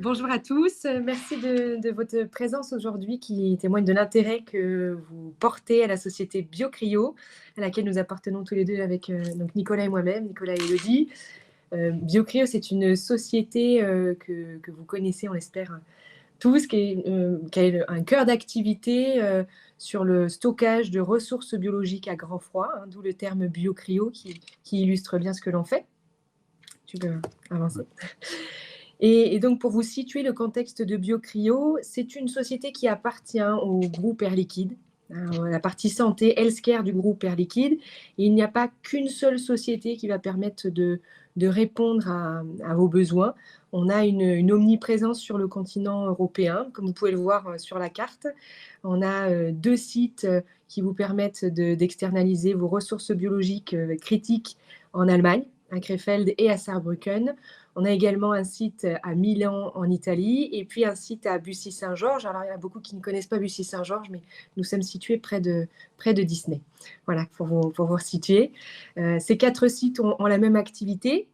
Bonjour à tous, merci de votre présence aujourd'hui qui témoigne de l'intérêt que vous portez à la société BioCryo, à laquelle nous appartenons tous les deux avec donc Nicolas et moi-même, Nicolas et Élodie. BioCryo, c'est une société que vous connaissez, on l'espère tous, qui a un cœur d'activité sur le stockage de ressources biologiques à grand froid, hein, d'où le terme BioCryo qui illustre bien ce que l'on fait. Tu peux avancer. Et donc, pour vous situer le contexte de BioCryo, c'est une société qui appartient au groupe Air Liquide, la partie santé, healthcare du groupe Air Liquide. Et il n'y a pas qu'une seule société qui va permettre de répondre à vos besoins. On a une omniprésence sur le continent européen, comme vous pouvez le voir sur la carte. On a 2 sites qui vous permettent d'externaliser vos ressources biologiques critiques en Allemagne, à Krefeld et à Saarbrücken. On a également un site à Milan en Italie et puis un site à Bussy-Saint-Georges. Alors, il y en a beaucoup qui ne connaissent pas Bussy-Saint-Georges, mais nous sommes situés près de Disney. Voilà, pour vous situer. Ces 4 sites ont la même activité.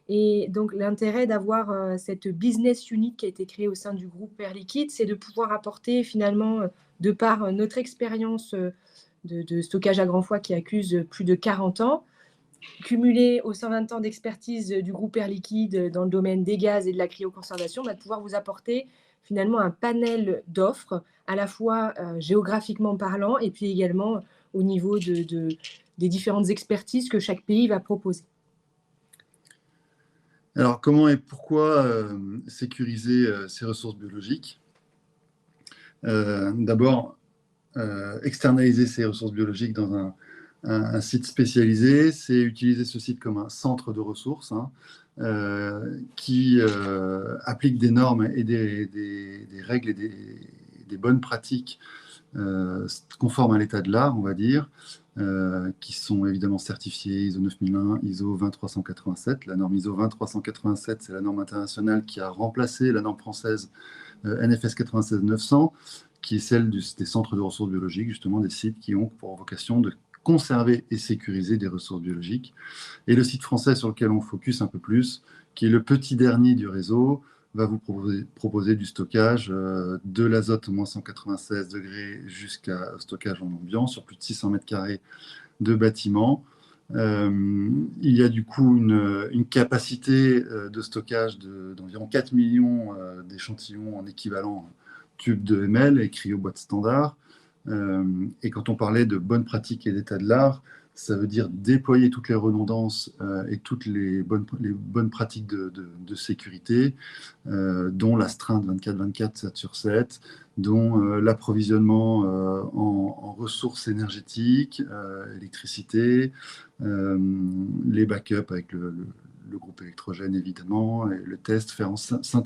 Et donc, l'intérêt d'avoir cette business unit qui a été créée au sein du groupe Air Liquide, c'est de pouvoir apporter finalement, de par notre expérience de stockage à grand froid qui accuse plus de 40 ans, cumulé aux 120 ans d'expertise du groupe Air Liquide dans le domaine des gaz et de la cryoconservation, de pouvoir vous apporter finalement un panel d'offres, à la fois géographiquement parlant et puis également au niveau des différentes expertises que chaque pays va proposer. Alors, comment et pourquoi sécuriser ces ressources biologiques? D'abord, externaliser ces ressources biologiques dans un site spécialisé, c'est utiliser ce site comme un centre de ressources qui applique des normes et des règles et des bonnes pratiques conformes à l'état de l'art, on va dire, qui sont évidemment certifiées ISO 9001, ISO 20387. La norme ISO 20387, c'est la norme internationale qui a remplacé la norme française NFS 96900, qui est celle des centres de ressources biologiques, justement des sites qui ont pour vocation de conserver et sécuriser des ressources biologiques. Et le site français sur lequel on focus un peu plus, qui est le petit dernier du réseau, va vous proposer du stockage de l'azote moins 196 degrés jusqu'à stockage en ambiant sur plus de 600 mètres carrés de bâtiments. Il y a du coup une capacité de stockage d'environ 4 millions d'échantillons en équivalent tube de ml et cryo-boîte standard. Et quand on parlait de bonnes pratiques et d'état de l'art, ça veut dire déployer toutes les redondances et toutes les bonnes pratiques de sécurité, dont l'astreinte 24/24, 7/7, dont l'approvisionnement en ressources énergétiques, électricité, les backups avec le groupe électrogène évidemment, et le test,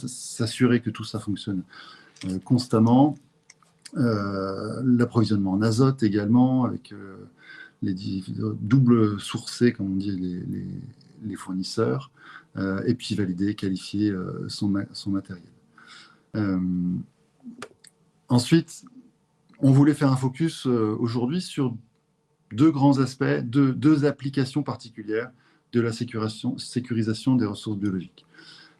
s'assurer que tout ça fonctionne constamment. L'approvisionnement en azote également, avec les double sourcés, comme on dit, les fournisseurs, et puis valider, qualifier son matériel. Ensuite, on voulait faire un focus aujourd'hui sur 2 grands aspects, 2 applications particulières de la sécurisation des ressources biologiques.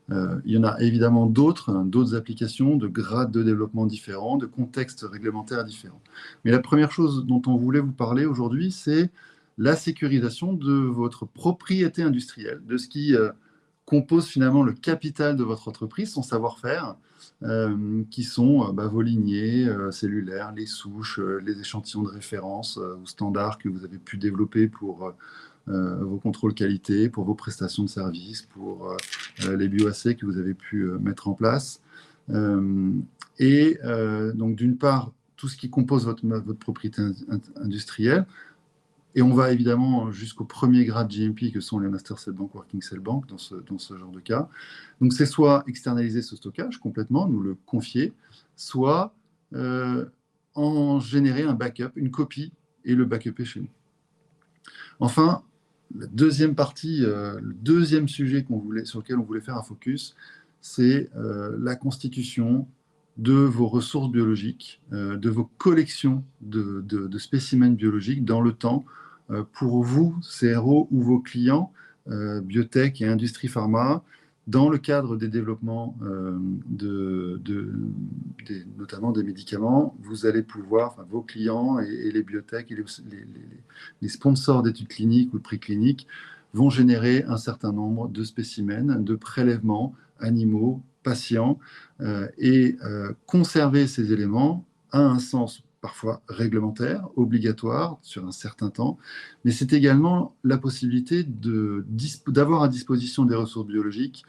Il y en a évidemment d'autres applications de grades de développement différents, de contextes réglementaires différents. Mais la première chose dont on voulait vous parler aujourd'hui, c'est la sécurisation de votre propriété industrielle, de ce qui compose finalement le capital de votre entreprise, son savoir-faire, qui sont vos lignées cellulaires, les souches, les échantillons de référence ou standards que vous avez pu développer pour vos contrôles qualité, pour vos prestations de services, pour les bioassais que vous avez pu mettre en place. Donc, d'une part, tout ce qui compose votre propriété industrielle, et on va évidemment jusqu'au premier grade GMP que sont les Master Cell Bank, Working Cell Bank dans ce genre de cas. Donc, c'est soit externaliser ce stockage complètement, nous le confier, soit en générer un backup, une copie, et le backuper chez nous. Enfin, la deuxième partie, le deuxième sujet sur lequel on voulait faire un focus, c'est la constitution de vos ressources biologiques, de vos collections de spécimens biologiques dans le temps, pour vous, CRO, ou vos clients, biotech et industrie pharma, Dans le cadre des développements, notamment des médicaments, vous allez pouvoir, enfin, vos clients et les biotech et les sponsors d'études cliniques ou de précliniques vont générer un certain nombre de spécimens, de prélèvements animaux, patients, et conserver ces éléments a un sens parfois réglementaire, obligatoire sur un certain temps, mais c'est également la possibilité d'avoir à disposition des ressources biologiques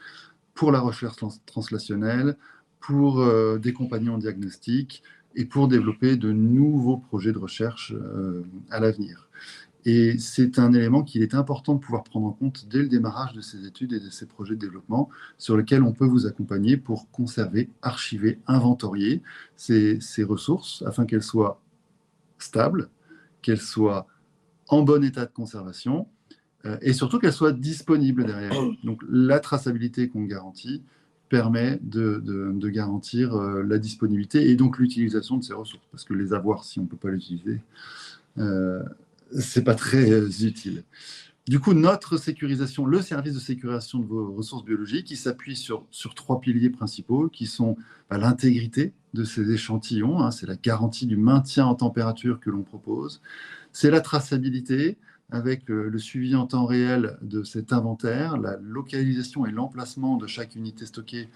pour la recherche translationnelle, pour des compagnons diagnostiques et pour développer de nouveaux projets de recherche à l'avenir. Et c'est un élément qu'il est important de pouvoir prendre en compte dès le démarrage de ces études et de ces projets de développement sur lesquels on peut vous accompagner pour conserver, archiver, inventorier ces ressources afin qu'elles soient stables, qu'elles soient en bon état de conservation et surtout qu'elles soient disponibles derrière. Donc la traçabilité qu'on garantit permet de garantir la disponibilité et donc l'utilisation de ces ressources. Parce que les avoir, si on ne peut pas les utiliser, c'est pas très utile. Du coup, notre sécurisation, le service de sécurisation de vos ressources biologiques, il s'appuie sur 3 piliers principaux qui sont l'intégrité de ces échantillons, hein, c'est la garantie du maintien en température que l'on propose, c'est la traçabilité avec le suivi en temps réel de cet inventaire, la localisation et l'emplacement de chaque unité stockée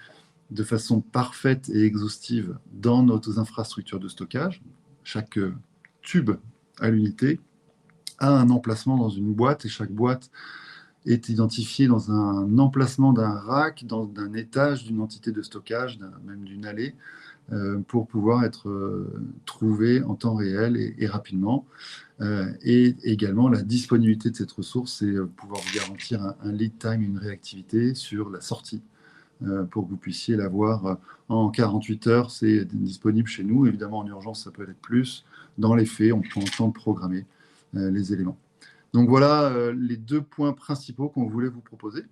de façon parfaite et exhaustive dans nos infrastructures de stockage. Chaque tube à l'unité a un emplacement dans une boîte et chaque boîte est identifiée dans un emplacement d'un rack, d'un étage d'une entité de stockage, même d'une allée, pour pouvoir être trouvée en temps réel et rapidement. Et également la disponibilité de cette ressource, c'est pouvoir vous garantir un lead time, une réactivité sur la sortie, pour que vous puissiez l'avoir en 48 heures, c'est disponible chez nous. Évidemment, en urgence, ça peut être plus. Dans les faits, on prend le temps de programmer les éléments. Donc voilà les 2 points principaux qu'on voulait vous proposer,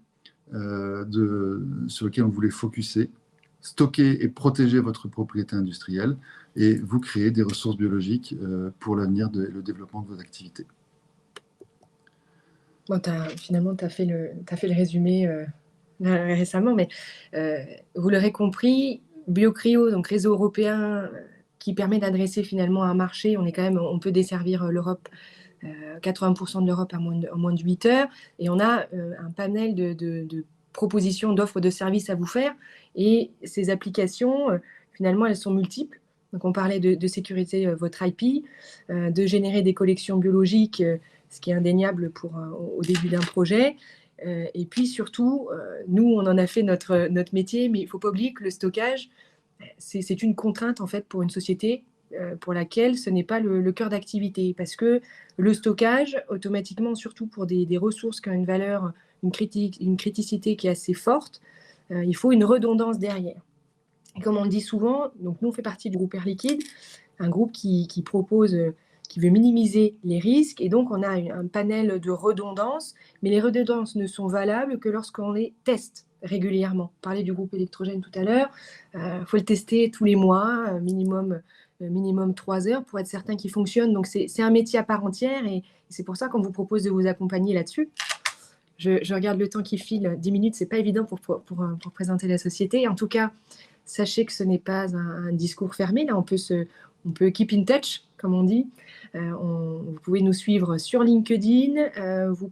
sur lesquels on voulait focuser, stocker et protéger votre propriété industrielle et vous créer des ressources biologiques pour l'avenir et le développement de vos activités. Bon, finalement, tu as fait le résumé récemment, mais vous l'aurez compris, BioCryo, donc réseau européen qui permet d'adresser finalement un marché, on peut desservir l'Europe, 80% de l'Europe en moins de 8 heures, et on a un panel de propositions, d'offres de services à vous faire, et ces applications, finalement, elles sont multiples. Donc on parlait de sécuriser votre IP, de générer des collections biologiques, ce qui est indéniable au début d'un projet. Et puis surtout, nous, on en a fait notre métier, mais il ne faut pas oublier que le stockage, c'est une contrainte en fait pour une société pour laquelle ce n'est pas le cœur d'activité. Parce que le stockage, automatiquement, surtout pour des ressources qui ont une valeur, une criticité qui est assez forte, il faut une redondance derrière. Et comme on le dit souvent, donc nous, on fait partie du groupe Air Liquide, un groupe qui propose, qui veut minimiser les risques. Et donc, on a un panel de redondances, mais les redondances ne sont valables que lorsqu'on les teste régulièrement. On parlait du groupe électrogène tout à l'heure. Faut le tester tous les mois, minimum 3 heures pour être certain qu'il fonctionne. Donc, c'est un métier à part entière et c'est pour ça qu'on vous propose de vous accompagner là-dessus. Je regarde le temps qui file. 10 minutes, c'est pas évident pour présenter la société. En tout cas, sachez que ce n'est pas un discours fermé. Là, on peut keep in touch, comme on dit. Vous pouvez nous suivre sur LinkedIn. Vous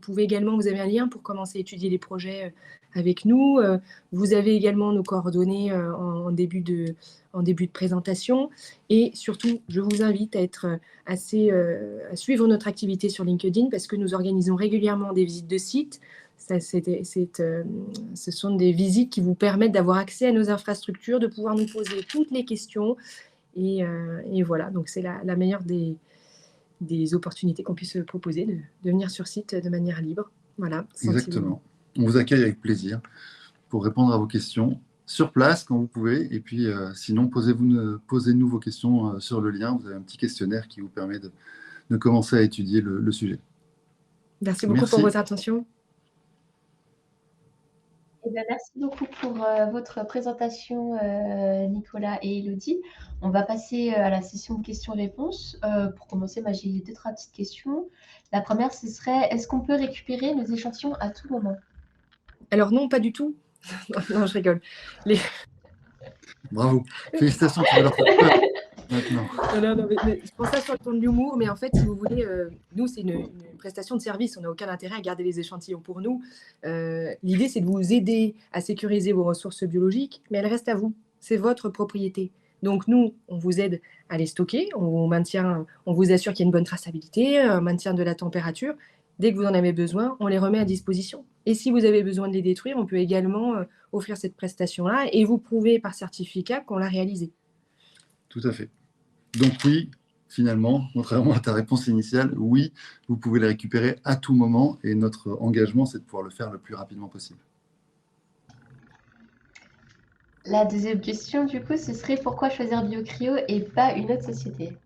avez un lien pour commencer à étudier les projets avec nous. Vous avez également nos coordonnées en début de présentation. Et surtout, je vous invite à suivre notre activité sur LinkedIn parce que nous organisons régulièrement des visites de sites. Ce sont des visites qui vous permettent d'avoir accès à nos infrastructures, de pouvoir nous poser toutes les questions. Et voilà, donc c'est la meilleure des opportunités qu'on puisse proposer de venir sur site de manière libre. Voilà. Exactement. On vous accueille avec plaisir pour répondre à vos questions sur place quand vous pouvez. Et puis, sinon, posez-nous vos questions sur le lien. Vous avez un petit questionnaire qui vous permet de commencer à étudier le sujet. Merci beaucoup pour votre attention. Eh bien, merci beaucoup pour votre présentation, Nicolas et Élodie. On va passer à la session de questions-réponses. Pour commencer, j'ai 2-3 petites questions. La première, ce serait, est-ce qu'on peut récupérer nos échantillons à tout moment? Alors non, pas du tout. Non, je rigole. Les... Bravo. Félicitations, tu vas leur faire peur maintenant. Non, mais je pense ça sur le ton de l'humour, mais en fait, si vous voulez, nous, c'est une prestation de service. On n'a aucun intérêt à garder les échantillons pour nous. L'idée, c'est de vous aider à sécuriser vos ressources biologiques, mais elles restent à vous. C'est votre propriété. Donc, nous, on vous aide à les stocker, on vous assure qu'il y a une bonne traçabilité, un maintien de la température. Dès que vous en avez besoin, on les remet à disposition. Et si vous avez besoin de les détruire, on peut également offrir cette prestation-là et vous prouver par certificat qu'on l'a réalisé. Tout à fait. Donc oui, finalement, contrairement à ta réponse initiale, oui, vous pouvez les récupérer à tout moment et notre engagement, c'est de pouvoir le faire le plus rapidement possible. La deuxième question, du coup, ce serait pourquoi choisir BioCryo et pas une autre société?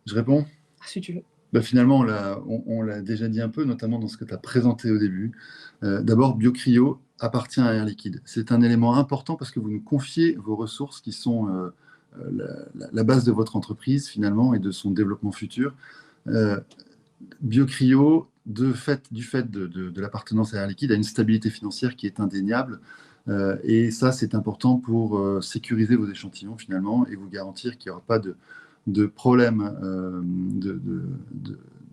Je réponds? Si tu veux. Bah, finalement, on l'a déjà dit un peu, notamment dans ce que tu as présenté au début. D'abord, BioCryo appartient à Air Liquide. C'est un élément important parce que vous nous confiez vos ressources qui sont la base de votre entreprise, finalement, et de son développement futur. BioCryo, du fait de l'appartenance à Air Liquide, a une stabilité financière qui est indéniable. Et ça, c'est important pour sécuriser vos échantillons, finalement, et vous garantir qu'il n'y aura pas de problème de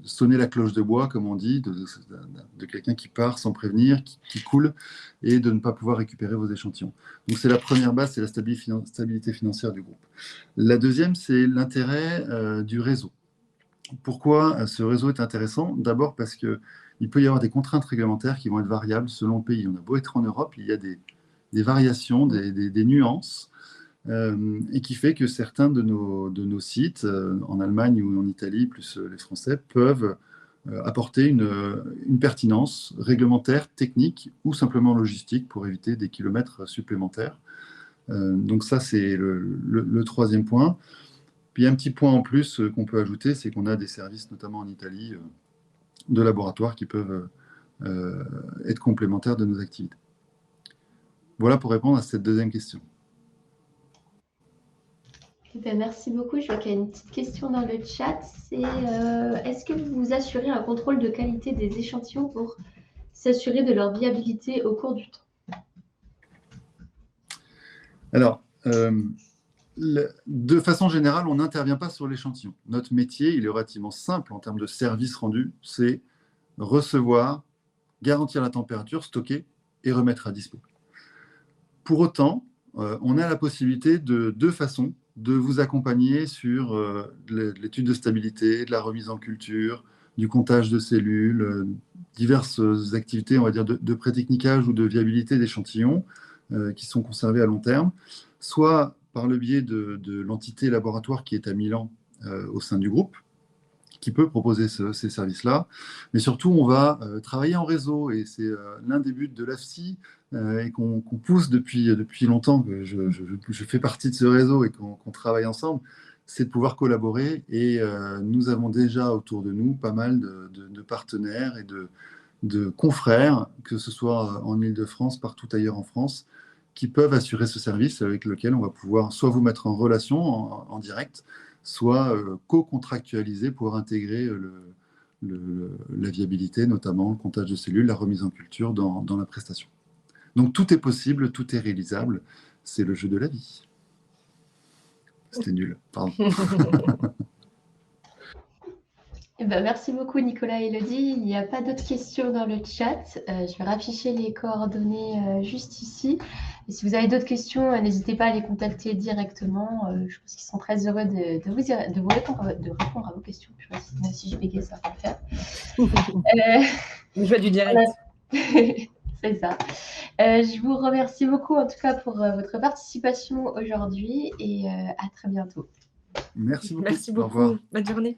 sonner la cloche de bois, comme on dit, de quelqu'un qui part sans prévenir, qui coule, et de ne pas pouvoir récupérer vos échantillons. Donc c'est la première base, c'est la stabilité financière du groupe. La deuxième, c'est l'intérêt du réseau. Pourquoi ce réseau est intéressant? D'abord parce qu'il peut y avoir des contraintes réglementaires qui vont être variables selon le pays. On a beau être en Europe, il y a des variations, des nuances, et qui fait que certains de nos sites, en Allemagne ou en Italie, plus les Français, peuvent apporter une pertinence réglementaire, technique ou simplement logistique pour éviter des kilomètres supplémentaires. Donc ça, c'est le troisième point. Puis il y a un petit point en plus qu'on peut ajouter, c'est qu'on a des services, notamment en Italie, de laboratoires qui peuvent être complémentaires de nos activités. Voilà pour répondre à cette deuxième question. Merci beaucoup. Je vois qu'il y a une petite question dans le chat. C'est est-ce que vous vous assurez un contrôle de qualité des échantillons pour s'assurer de leur viabilité au cours du temps? Alors, de façon générale, on n'intervient pas sur l'échantillon. Notre métier, il est relativement simple en termes de service rendu. C'est recevoir, garantir la température, stocker et remettre à dispo. Pour autant, on a la possibilité de deux façons de vous accompagner sur l'étude de stabilité, de la remise en culture, du comptage de cellules, diverses activités, on va dire, de pré-techniquage ou de viabilité d'échantillons qui sont conservés à long terme, soit par le biais de l'entité laboratoire qui est à Milan au sein du groupe, qui peut proposer ces services-là. Mais surtout, on va travailler en réseau, et c'est l'un des buts de l'AFSI, et qu'on pousse depuis longtemps, que je fais partie de ce réseau et qu'on travaille ensemble, c'est de pouvoir collaborer. Et nous avons déjà autour de nous pas mal de partenaires et de confrères, que ce soit en Île-de-France, partout ailleurs en France, qui peuvent assurer ce service, avec lequel on va pouvoir soit vous mettre en relation en direct, soit co-contractualiser pour intégrer la viabilité, notamment le comptage de cellules, la remise en culture dans la prestation. Donc tout est possible, tout est réalisable, c'est le jeu de la vie. C'était nul, pardon. Eh ben, merci beaucoup Nicolas et Elodie. Il n'y a pas d'autres questions dans le chat. Je vais rafficher les coordonnées juste ici. Et si vous avez d'autres questions, n'hésitez pas à les contacter directement. Je pense qu'ils sont très heureux de vous répondre à vos questions. Je sais pas si je bégayé, ça va le faire. Le jeu du direct. C'est ça. Je vous remercie beaucoup en tout cas pour votre participation aujourd'hui et à très bientôt. Merci beaucoup. Merci Au beaucoup. revoir. Bonne journée.